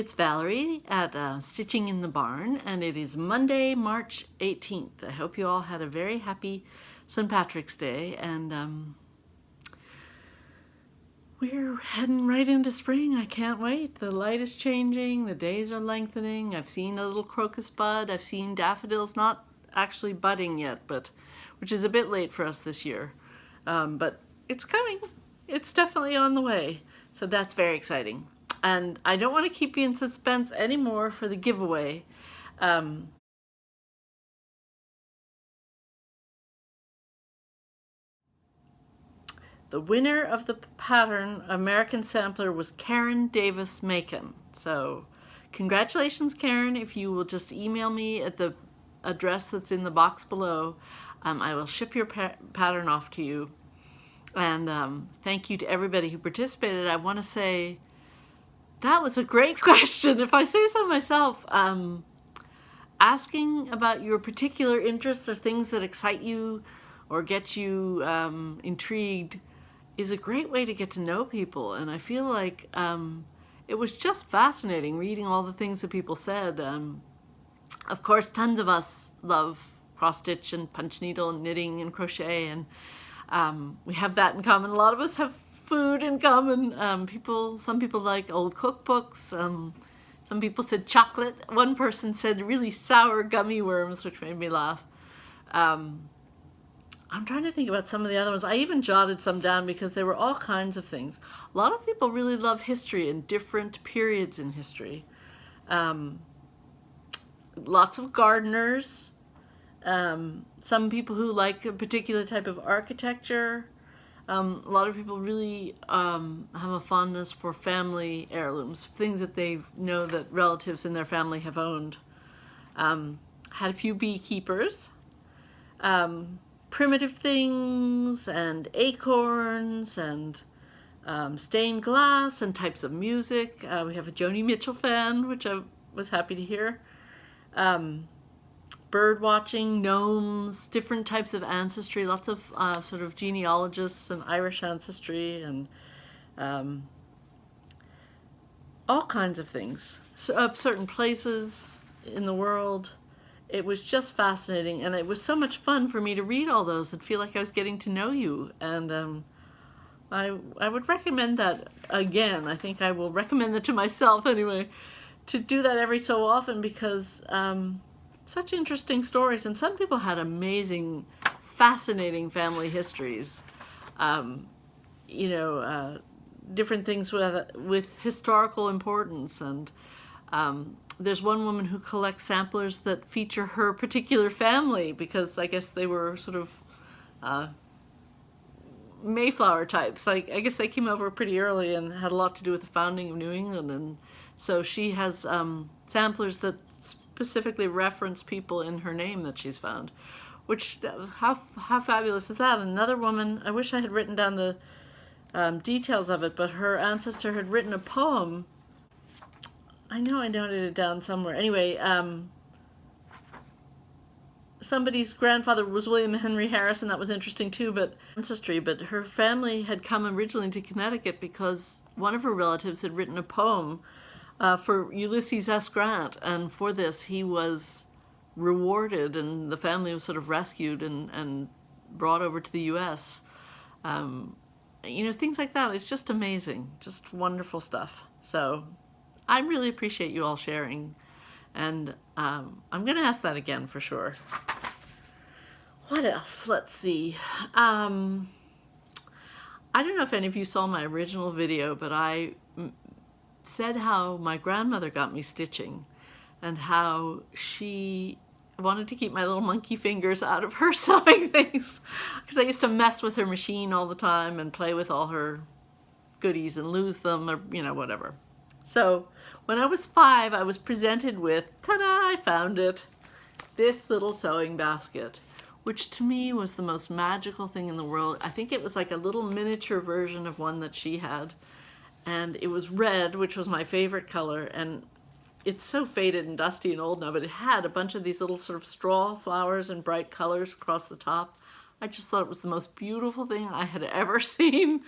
It's Valerie at Stitching in the Barn, and it is Monday, March 18th. I hope you all had a very happy St. Patrick's Day, and we're heading right into spring. I can't wait. The light is changing, the days are lengthening. I've seen a little crocus bud. I've seen daffodils not actually budding yet, which is a bit late for us this year. But it's coming. It's definitely on the way. So that's very exciting. And I don't want to keep you in suspense anymore for the giveaway. The winner of the pattern American Sampler was Karen Davis Macon. So congratulations, Karen. If you will just email me at the address that's in the box below, I will ship your pattern off to you. And thank you to everybody who participated. I want to say that was a great question, if I say so myself. Asking about your particular interests or things that excite you or get you intrigued is a great way to get to know people. And I feel like it was just fascinating reading all the things that people said. Of course, tons of us love cross-stitch and punch needle and knitting and crochet, and we have that in common. A lot of us have food in common. Some people like old cookbooks. Some people said chocolate. One person said really sour gummy worms, which made me laugh. I'm trying to think about some of the other ones. I even jotted some down because there were all kinds of things. A lot of people really love history and different periods in history. Lots of gardeners. Some people who like a particular type of architecture. A lot of people really have a fondness for family heirlooms, things that they know that relatives in their family have owned. Had a few beekeepers. Primitive things and acorns and stained glass and types of music. We have a Joni Mitchell fan, which I was happy to hear. Bird watching, gnomes, different types of ancestry, lots of sort of genealogists and Irish ancestry, and all kinds of things. So, certain places in the world. It was just fascinating, and it was so much fun for me to read all those and feel like I was getting to know you. And I would recommend that again. I think I will recommend it to myself anyway, to do that every so often, because such interesting stories, and some people had amazing, fascinating family histories. Different things with historical importance, and there's one woman who collects samplers that feature her particular family, because I guess they were sort of Mayflower types. I guess they came over pretty early and had a lot to do with the founding of New England, and so she has samplers that specifically reference people in her name that she's found. Which, how fabulous is that? Another woman, I wish I had written down the details of it, but her ancestor had written a poem. I know I noted it down somewhere. Anyway, somebody's grandfather was William Henry Harrison. That was interesting too, but ancestry. But her family had come originally to Connecticut because one of her relatives had written a poem for Ulysses S. Grant, and for this he was rewarded, and the family was sort of rescued and brought over to the U.S. Things like that. It's just amazing, just wonderful stuff. So I really appreciate you all sharing, and I'm going to ask that again for sure. What else? Let's see. I don't know if any of you saw my original video, but I said how my grandmother got me stitching and how she wanted to keep my little monkey fingers out of her sewing things, because I used to mess with her machine all the time and play with all her goodies and lose them, or whatever. So when I was 5, I was presented with, ta-da, I found it, this little sewing basket, which to me was the most magical thing in the world. I think it was like a little miniature version of one that she had, and it was red, which was my favorite color, and it's so faded and dusty and old now, but it had a bunch of these little sort of straw flowers and bright colors across the top. I just thought it was the most beautiful thing I had ever seen.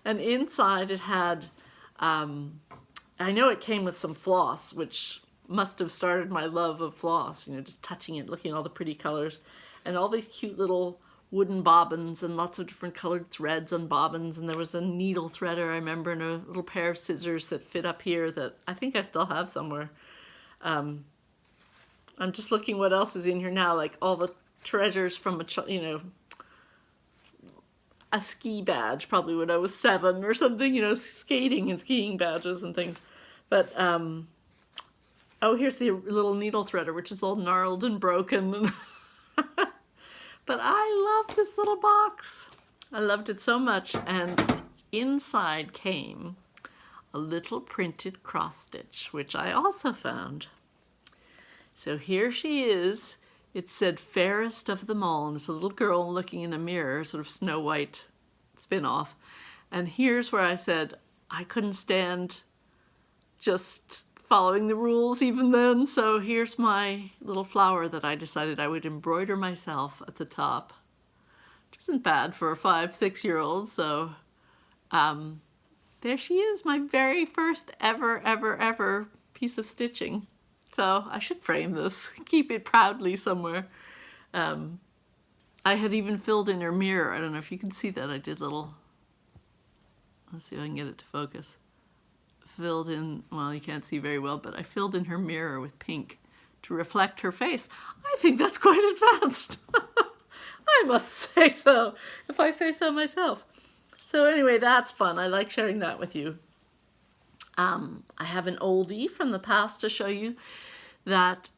And inside it had I know it came with some floss, which must have started my love of floss, you know, just touching it, looking at all the pretty colors, and all these cute little wooden bobbins and lots of different colored threads on bobbins. And there was a needle threader, I remember, and a little pair of scissors that fit up here that I think I still have somewhere. I'm just looking what else is in here now, like all the treasures from a ski badge, probably when I was 7 or something, you know, skating and skiing badges and things. But, oh, here's the little needle threader, which is all gnarled and broken. But I love this little box. I loved it so much. And inside came a little printed cross stitch, which I also found. So here she is. It said fairest of them all, and it's a little girl looking in a mirror, sort of Snow White spin-off. And here's where I said I couldn't stand just following the rules even then, so here's my little flower that I decided I would embroider myself at the top, which isn't bad for a 5-6-year-old. So there she is, my very first ever piece of stitching. So I should frame this, keep it proudly somewhere. I had even filled in her mirror. I don't know if you can see that. I did little, let's see if I can get it to focus. Filled in, well, you can't see very well, but I filled in her mirror with pink to reflect her face. I think that's quite advanced. I must say so, if I say so myself. So anyway, that's fun. I like sharing that with you. I have an oldie from the past to show you that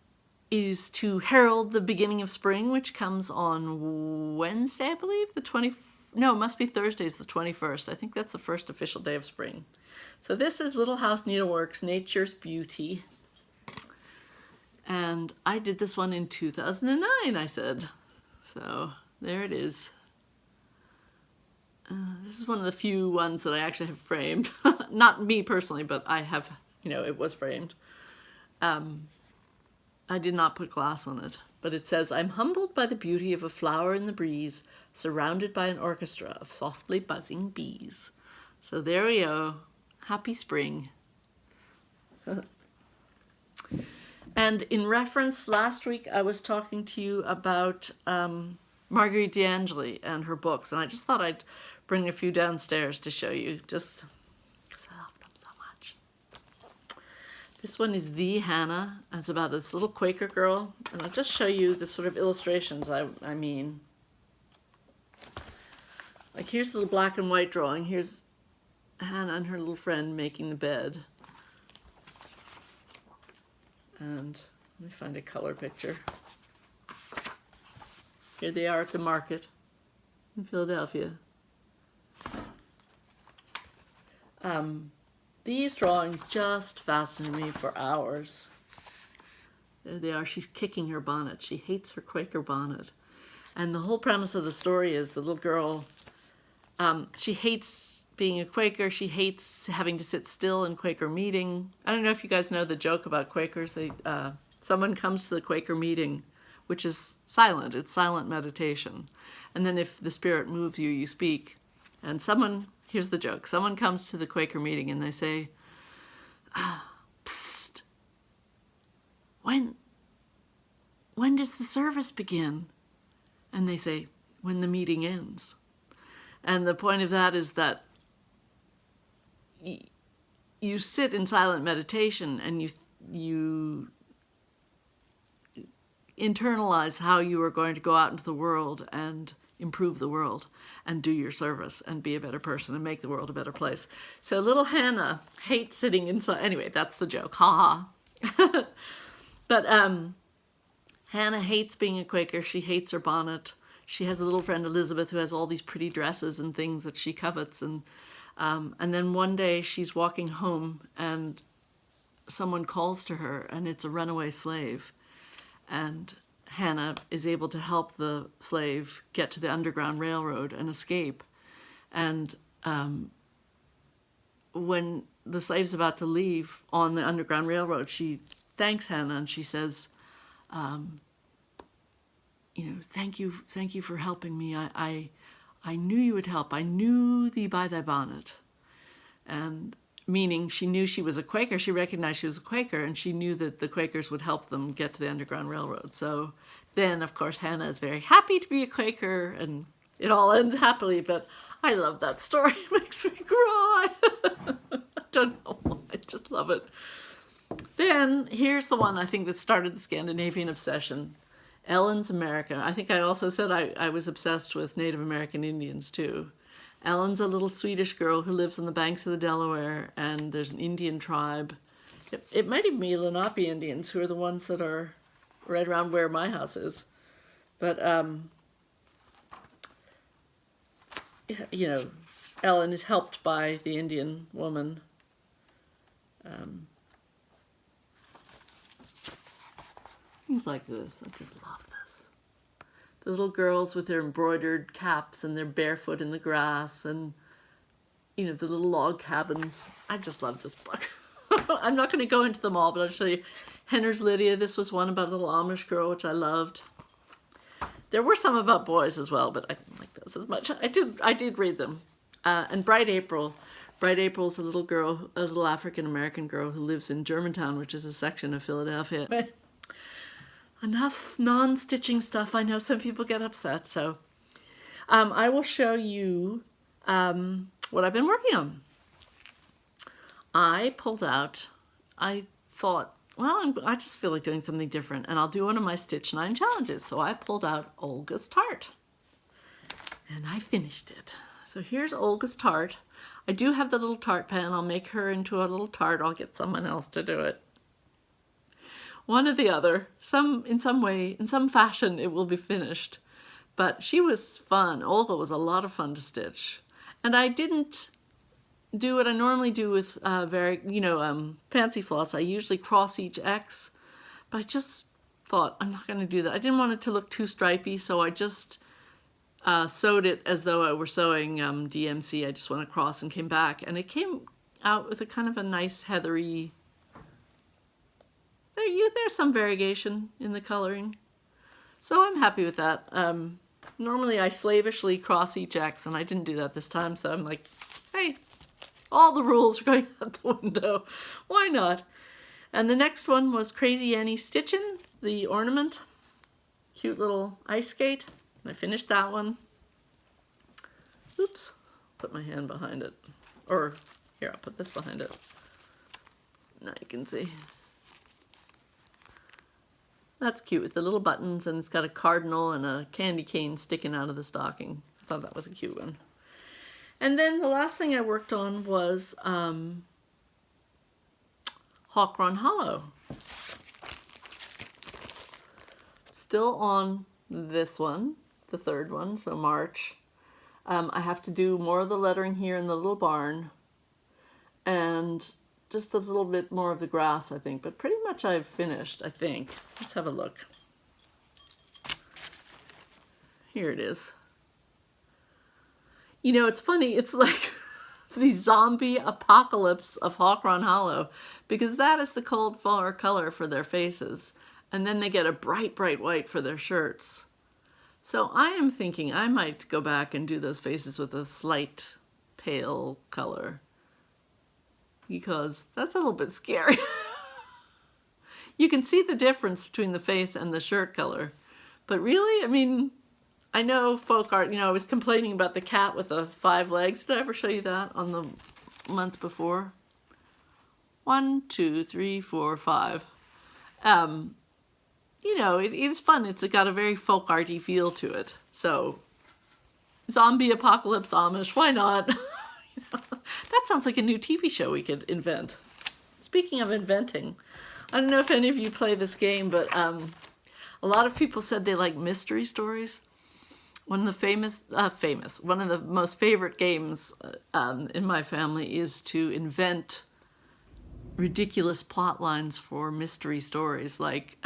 is to herald the beginning of spring, which comes on Wednesday, I believe, no, it must be Thursday's the 21st. I think that's the first official day of spring. So this is Little House Needleworks, Nature's Beauty. And I did this one in 2009, I said. So there it is. This is one of the few ones that I actually have framed. Not me personally, but I have, you know, it was framed. I did not put glass on it, but it says, I'm humbled by the beauty of a flower in the breeze, surrounded by an orchestra of softly buzzing bees. So there we go. Happy spring. And in reference, last week I was talking to you about Marguerite D'Angeli and her books, and I just thought I'd bring a few downstairs to show you, just because I love them so much. This one is The Hannah, and it's about this little Quaker girl, and I'll just show you the sort of illustrations I mean. Like here's a little black and white drawing. Here's Hannah and her little friend making the bed. And let me find a color picture. Here they are at the market in Philadelphia. These drawings just fascinated me for hours. There they are. She's kicking her bonnet. She hates her Quaker bonnet. And the whole premise of the story is the little girl, she hates being a Quaker. She hates having to sit still in Quaker meeting. I don't know if you guys know the joke about Quakers. Someone comes to the Quaker meeting, which is silent. It's silent meditation. And then if the spirit moves you, you speak. And here's the joke. Someone comes to the Quaker meeting and they say, psst, when does the service begin? And they say, when the meeting ends. And the point of that is that you sit in silent meditation and you internalize how you are going to go out into the world and improve the world and do your service and be a better person and make the world a better place. So little Hannah hates sitting inside. Anyway, that's the joke. Ha ha. But Hannah hates being a Quaker. She hates her bonnet. She has a little friend Elizabeth who has all these pretty dresses and things that she covets. And then one day she's walking home and someone calls to her and it's a runaway slave. And Hannah is able to help the slave get to the Underground Railroad and escape. And when the slave's about to leave on the Underground Railroad, she thanks Hannah and she says, thank you for helping me. I knew you would help. I knew thee by thy bonnet. And meaning she knew she was a Quaker. She recognized she was a Quaker, and she knew that the Quakers would help them get to the Underground Railroad. So then, of course, Hannah is very happy to be a Quaker, and it all ends happily, but I love that story. It makes me cry. I don't know why, I just love it. Then, here's the one I think that started the Scandinavian obsession. Ellen's America. I think I also said I was obsessed with Native American Indians, too. Ellen's a little Swedish girl who lives on the banks of the Delaware, and there's an Indian tribe. It might even be Lenape Indians, who are the ones that are right around where my house is. But, you know, Ellen is helped by the Indian woman. Things like this. I just love this. The little girls with their embroidered caps and they're barefoot in the grass, and, you know, the little log cabins. I just love this book. I'm not going to go into them all, but I'll show you. Henner's Lydia. This was one about a little Amish girl, which I loved. There were some about boys as well, but I didn't like those as much. I did read them. And Bright April. Bright April's a little girl, a little African-American girl who lives in Germantown, which is a section of Philadelphia. Enough non-stitching stuff. I know some people get upset, so I will show you what I've been working on. I pulled out, I thought, well, I just feel like doing something different, and I'll do one of my Stitch 9 challenges. So I pulled out Olga's Tart, and I finished it. So here's Olga's Tart. I do have the little tart pen. I'll make her into a little tart. I'll get someone else to do it. One or the other, in some way, in some fashion, it will be finished. But she was fun. Olga was a lot of fun to stitch. And I didn't do what I normally do with fancy floss. I usually cross each X, but I just thought I'm not going to do that. I didn't want it to look too stripy, so I just sewed it as though I were sewing DMC. I just went across and came back, and it came out with a kind of a nice heathery. There's some variegation in the coloring, so I'm happy with that. Normally I slavishly cross each X, and I didn't do that this time, so I'm like, hey, all the rules are going out the window. Why not? And the next one was Crazy Annie Stitchin', the ornament. Cute little ice skate. And I finished that one. Oops. Put my hand behind it. Or, here, I'll put this behind it. Now you can see. That's cute with the little buttons, and it's got a cardinal and a candy cane sticking out of the stocking. I thought that was a cute one. And then the last thing I worked on was Hawk Run Hollow. Still on this one, the third one, so March. I have to do more of the lettering here in the little barn, and just a little bit more of the grass, I think. But pretty much I've finished, I think. Let's have a look. Here it is. You know, it's funny, it's like the zombie apocalypse of Hawk Run Hollow, because that is the cold far color for their faces, and then they get a bright, bright white for their shirts. So I am thinking I might go back and do those faces with a slight pale color, because that's a little bit scary. You can see the difference between the face and the shirt color, but really, I mean, I know folk art, I was complaining about the cat with the 5 legs. Did I ever show you that on the month before? 1, 2, 3, 4, 5. It's fun. It's got a very folk arty feel to it. So, zombie apocalypse Amish, why not? That sounds like a new TV show we could invent. Speaking of inventing, I don't know if any of you play this game, but a lot of people said they like mystery stories. One of the most favorite games in my family is to invent ridiculous plot lines for mystery stories. Like,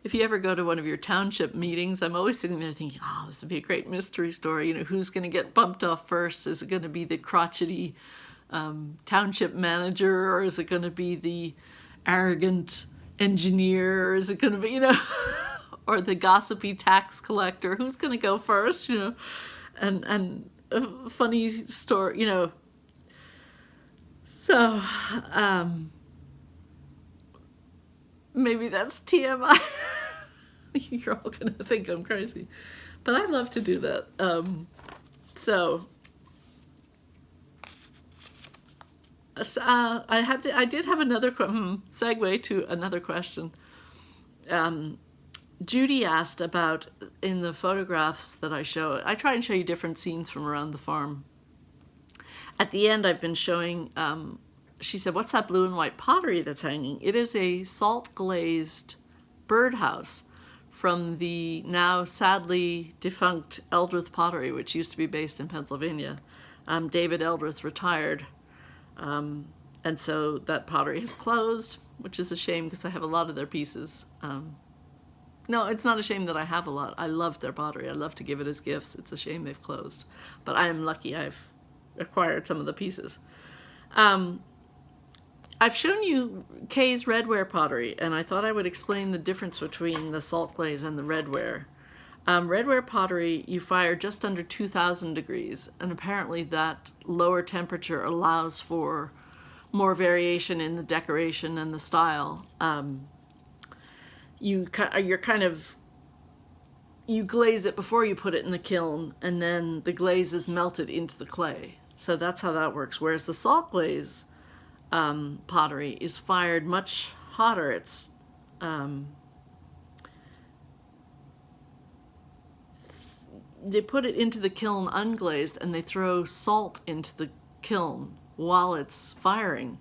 if you ever go to one of your township meetings, I'm always sitting there thinking, oh, this would be a great mystery story. Who's going to get bumped off first? Is it going to be the crotchety township manager, or is it going to be the arrogant engineer, or is it going to be, or the gossipy tax collector? Who's going to go first, and a funny story, So, maybe that's TMI. You're all gonna think I'm crazy, but I love to do that. I did have another segue to another question. Judy asked about, in the photographs that I show, I try and show you different scenes from around the farm. At the end, I've been showing, she said, what's that blue and white pottery that's hanging? It is a salt glazed birdhouse from the now sadly defunct Eldrith Pottery, which used to be based in Pennsylvania. David Eldrith retired, and so that pottery has closed, which is a shame because I have a lot of their pieces. No, it's not a shame that I have a lot. I love their pottery. I love to give it as gifts. It's a shame they've closed. But I am lucky I've acquired some of the pieces. I've shown you Kay's redware pottery, and I thought I would explain the difference between the salt glaze and the redware. Redware pottery, you fire just under 2,000 degrees, and apparently that lower temperature allows for more variation in the decoration and the style. You glaze it before you put it in the kiln, and then the glaze is melted into the clay. So that's how that works. Whereas the salt glaze pottery is fired much hotter. It's they put it into the kiln unglazed, and they throw salt into the kiln while it's firing,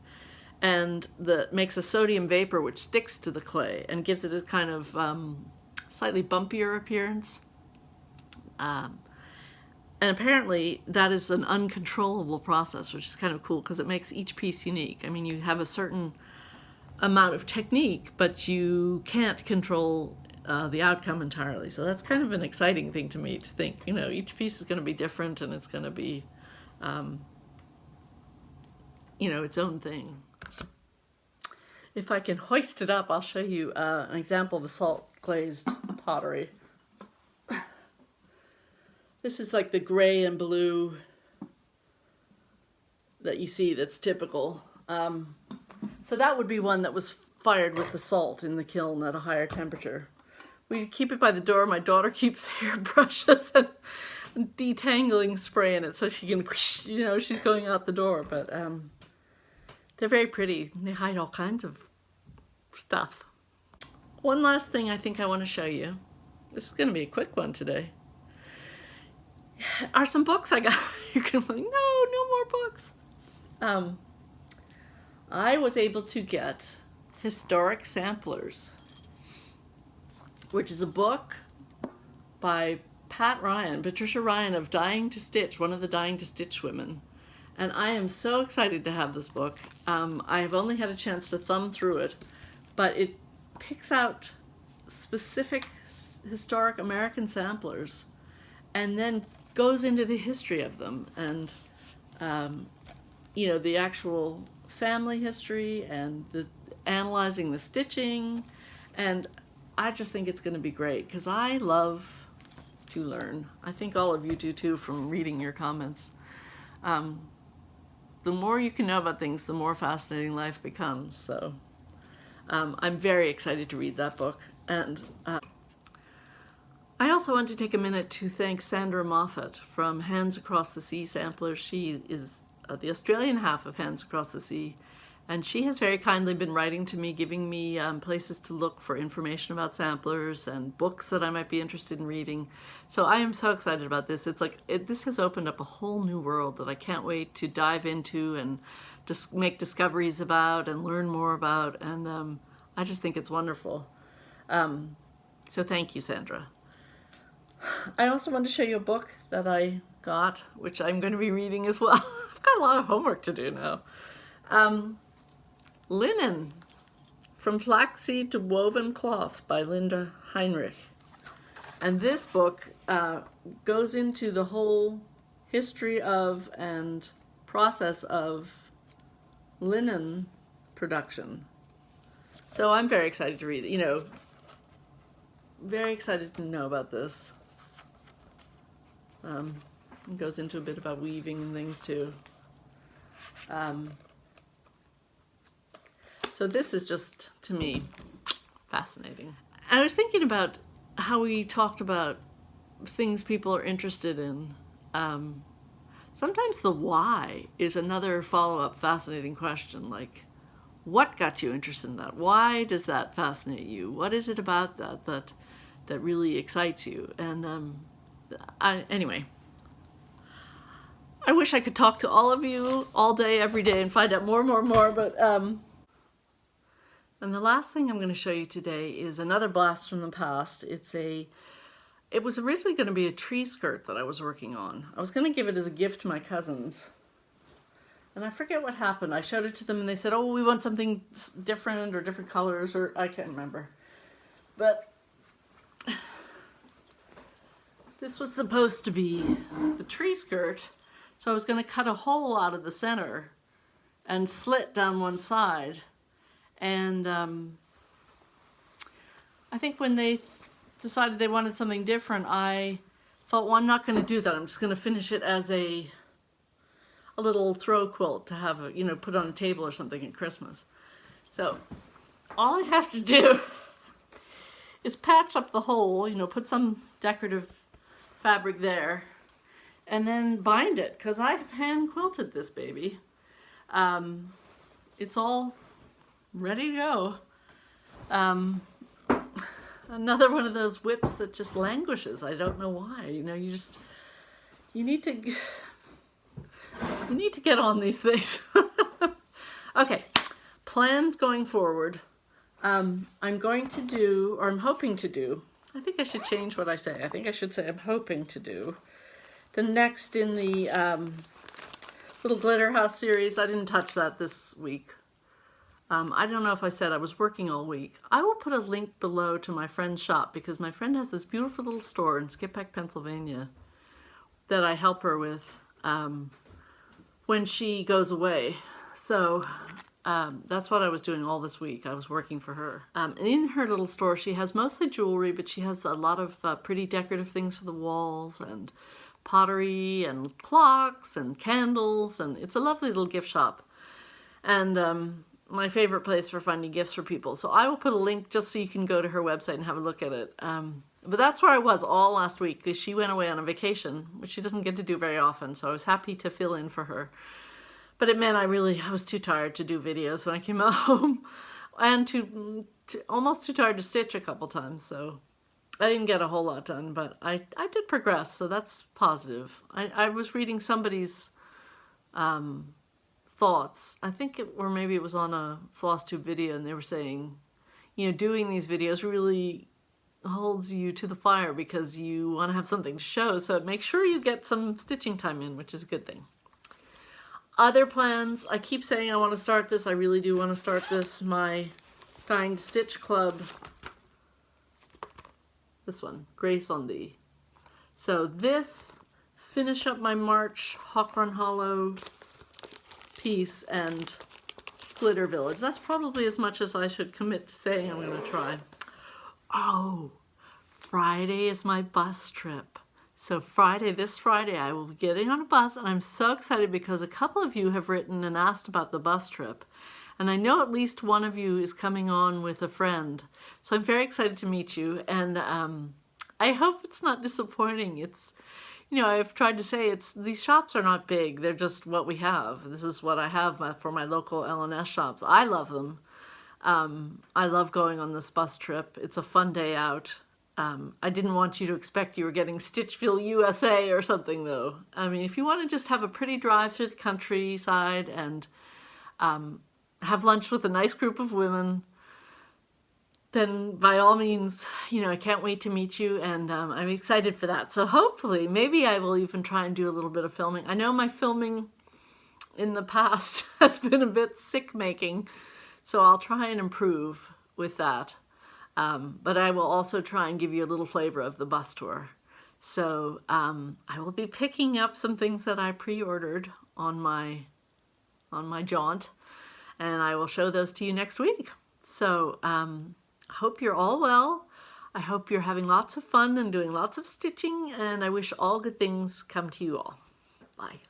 and that makes a sodium vapor which sticks to the clay and gives it a kind of slightly bumpier appearance. And apparently that is an uncontrollable process, which is kind of cool because it makes each piece unique. I mean, you have a certain amount of technique, but you can't control the outcome entirely. So that's kind of an exciting thing to me, to think, you know, each piece is going to be different, and it's going to be, you know, its own thing. If I can hoist it up, I'll show you an example of a salt glazed pottery. This is like the gray and blue that you see that's typical. So that would be one that was fired with the salt in the kiln at a higher temperature. We keep it by the door. My daughter keeps hairbrushes and detangling spray in it so she can, you know, she's going out the door. But they're very pretty. They hide all kinds of stuff. One last thing I think I want to show you. This is going to be a quick one today. Are some books I got. You're going to be like, no more books. I was able to get Historic Samplers, which is a book by Patricia Ryan of Dying to Stitch, one of the Dying to Stitch women. And I am so excited to have this book. I have only had a chance to thumb through it, but it picks out specific historic American samplers and then goes into the history of them and, you know, the actual family history and the analyzing the stitching. And I just think it's going to be great because I love to learn. I think all of you do too from reading your comments. The more you can know about things, the more fascinating life becomes. So I'm very excited to read that book. And I also want to take a minute to thank Sandra Moffat from Hands Across the Sea Samplers. She is the Australian half of Hands Across the Sea, and she has very kindly been writing to me, giving me places to look for information about samplers and books that I might be interested in reading. So I am so excited about this. It's like this has opened up a whole new world that I can't wait to dive into and just make discoveries about and learn more about, and I just think it's wonderful. So thank you, Sandra. I also want to show you a book that I got, which I'm going to be reading as well. I've got a lot of homework to do now. Linen, From Flaxseed to Woven Cloth by Linda Heinrich. And this book goes into the whole history of and process of linen production. So I'm very excited to read it, you know, very excited to know about this. It goes into a bit about weaving and things too. So this is just, to me, fascinating. And I was thinking about how we talked about things people are interested in. Sometimes the why is another follow-up fascinating question, like, what got you interested in that? Why does that fascinate you? What is it about that really excites you? And anyway, I wish I could talk to all of you all day, every day, and find out more, but and the last thing I'm going to show you today is another blast from the past. It was originally going to be a tree skirt that I was working on. I was going to give it as a gift to my cousins. And I forget what happened. I showed it to them and they said, oh, we want something different or different colors, or I can't remember. But this was supposed to be the tree skirt. So I was going to cut a hole out of the center and slit down one side. And I think when they decided they wanted something different, I thought, well, I'm not going to do that. I'm just going to finish it as a little throw quilt to have, put on a table or something at Christmas. So all I have to do is patch up the hole, put some decorative fabric there, and then bind it, because I've hand quilted this baby. It's all ready to go. Another one of those whips that just languishes. I don't know why. You need to get on these things. Okay, plans going forward. I'm going to do, or I'm hoping to do, I think I should change what I say. I think I should say I'm hoping to do the next in the little glitter house series. I didn't touch that this week. I don't know if I said I was working all week. I will put a link below to my friend's shop, because my friend has this beautiful little store in Skippack, Pennsylvania that I help her with when she goes away. So that's what I was doing all this week. I was working for her. And in her little store, she has mostly jewelry, but she has a lot of pretty decorative things for the walls, and pottery and clocks and candles, and it's a lovely little gift shop. And my favorite place for finding gifts for people. So I will put a link just so you can go to her website and have a look at it. But that's where I was all last week, because she went away on a vacation, which she doesn't get to do very often. So I was happy to fill in for her. But it meant I was too tired to do videos when I came home, and almost too tired to stitch a couple times. So I didn't get a whole lot done, but I did progress. So that's positive. I was reading somebody's thoughts. I think maybe it was on a Flosstube video, and they were saying, doing these videos really holds you to the fire because you want to have something to show. So make sure you get some stitching time in, which is a good thing. Other plans, I keep saying I want to start this. I really do want to start this. My Dying to Stitch Club. This one, Grace on Thee. So this, finish up my March Hawk Run Hollow piece and Glitter Village. That's probably as much as I should commit to saying I'm going to try. Oh, Friday is my bus trip. So this Friday, I will be getting on a bus, and I'm so excited because a couple of you have written and asked about the bus trip. And I know at least one of you is coming on with a friend. So I'm very excited to meet you, and I hope it's not disappointing. It's, I've tried to say these shops are not big. They're just what we have. This is what I have for my local L&S shops. I love them. I love going on this bus trip. It's a fun day out. I didn't want you to expect you were getting Stitchville, USA or something, though. I mean, if you want to just have a pretty drive through the countryside and have lunch with a nice group of women, then by all means, I can't wait to meet you, and I'm excited for that. So hopefully, maybe I will even try and do a little bit of filming. I know my filming in the past has been a bit sick-making, so I'll try and improve with that. But I will also try and give you a little flavor of the bus tour. So I will be picking up some things that I pre-ordered on my jaunt, and I will show those to you next week. So I hope you're all well. I hope you're having lots of fun and doing lots of stitching, and I wish all good things come to you all. Bye.